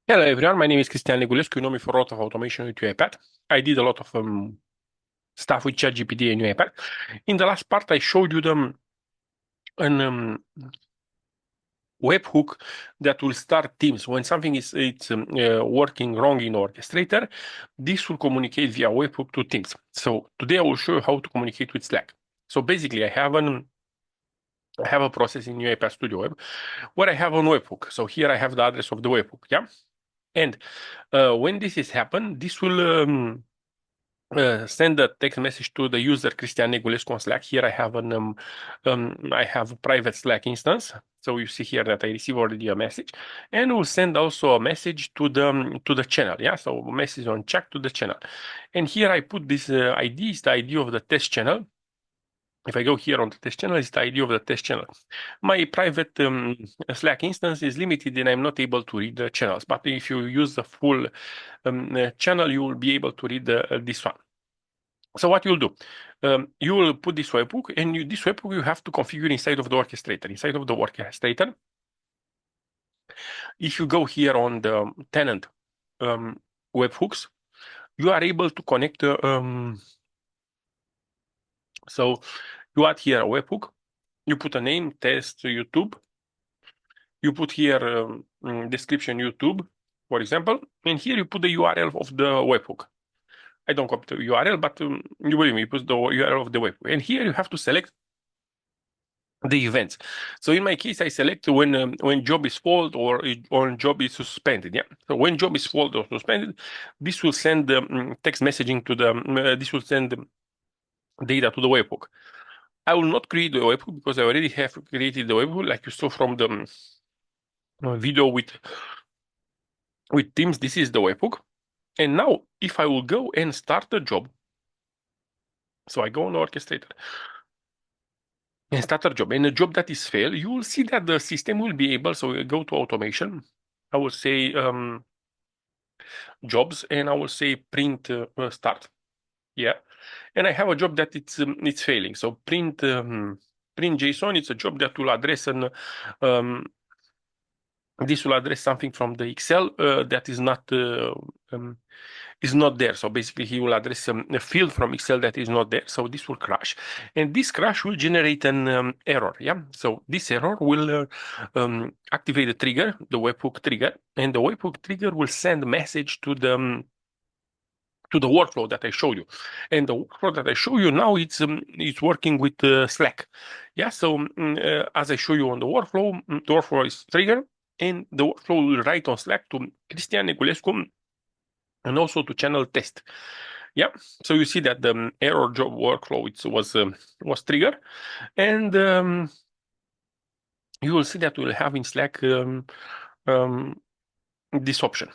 Hello everyone, my name is Cristian Negulescu. You know me for a lot of automation with UiPath. I did a lot of stuff with ChatGPT and UiPath. In the last part, I showed you an webhook that will start Teams. When something is working wrong in Orchestrator, this will communicate via webhook to Teams. So today I will show you how to communicate with Slack. So basically, I have a process in UiPath Studio Web where I have a webhook. So here I have the address of the webhook, yeah? And when this is happened, this will send a text message to the user Cristian Negulescu on Slack. Here I have a private Slack instance. So you see here that I receive already a message, and we'll send also a message to the channel. Yeah, so a message on chat to the channel. And here I put this ID is the ID of the test channel. If I go here on the test channel, it's the ID of the test channel. My private Slack instance is limited and I'm not able to read the channels. But if you use the full channel, you will be able to read this one. So what you'll do, you will put this webhook, and this webhook you have to configure inside of the orchestrator. Inside of the orchestrator, if you go here on the tenant webhooks, you are able to connect. So you add here a webhook, you put a name, test YouTube, you put here description YouTube, for example, and here you put the URL of the webhook. I don't copy the URL, but you believe me, you put the URL of the webhook. And here you have to select the events. So in my case, I select when job is failed or when job is suspended. Yeah. So when job is failed or suspended, this will send text messaging to this will send data to the webhook. I will not create the webhook because I already have created the webhook, like you saw from the video with Teams. This is the webhook. And now, if I will go and start a job, so I go on Orchestrator and start a job, and a job that is failed, you will see that the system will be able. So I go to automation. I will say jobs, and I will say print start. Yeah, and I have a job that it's failing. So print JSON. It's a job that will address um, this will address something from the Excel that is not there. So basically, he will address a field from Excel that is not there. So this will crash, and this crash will generate an error. Yeah. So this error will activate the trigger, the webhook trigger, and the webhook trigger will send a message to the workflow that I showed you. And the workflow that I show you now, it's working with Slack. Yeah, so as I show you on the workflow is trigger, and the workflow will write on Slack to Cristian Negulescu and also to channel test. Yeah, so you see that the error job workflow was triggered, and you will see that we'll have in Slack um, this option.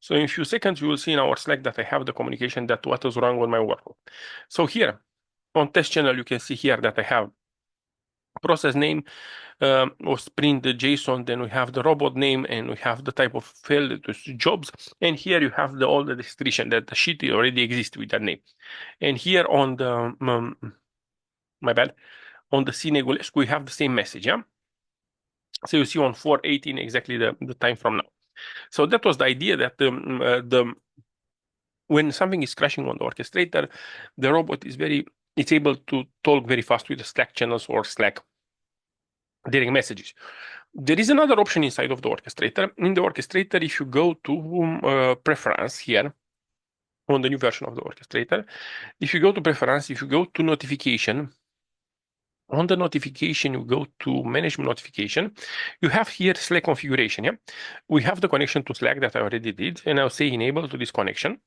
So in a few seconds, you will see in our Slack that I have the communication that what is wrong with my workflow. So here on test channel, you can see here that I have process name was print the JSON, then we have the robot name, and we have the type of field, jobs. And here you have all the description that the sheet already exists with that name. And here on the, my bad, on the C Negulescu, we have the same message, yeah? So you see on 4:18 exactly the time from now. So that was the idea that when something is crashing on the orchestrator, the robot it's able to talk very fast with the Slack channels or Slack direct messages. There is another option inside of the orchestrator. In the orchestrator, if you go to preference here on the new version of the orchestrator, if you go to preference, if you go to notification, on the notification, you go to management notification, you have here Slack configuration. Yeah, we have the connection to Slack that I already did, and I'll say enable to this connection.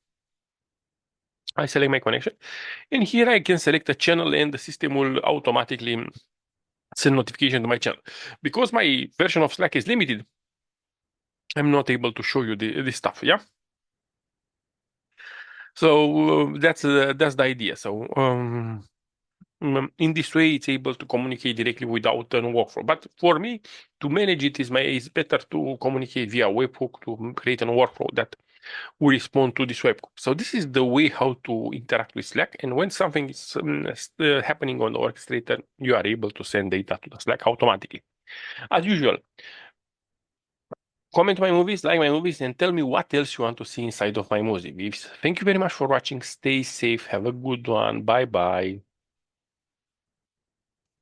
I select my connection, and here I can select a channel, and the system will automatically send notification to my channel. Because my version of Slack is limited, I'm not able to show you this stuff. Yeah. So that's the idea. So in this way, it's able to communicate directly without a workflow. But for me, to manage it is better to communicate via webhook to create a workflow that will respond to this webhook. So this is the way how to interact with Slack. And when something is happening on the orchestrator, you are able to send data to the Slack automatically. As usual, comment my movies, like my movies, and tell me what else you want to see inside of my movies. Thank you very much for watching. Stay safe. Have a good one. Bye bye.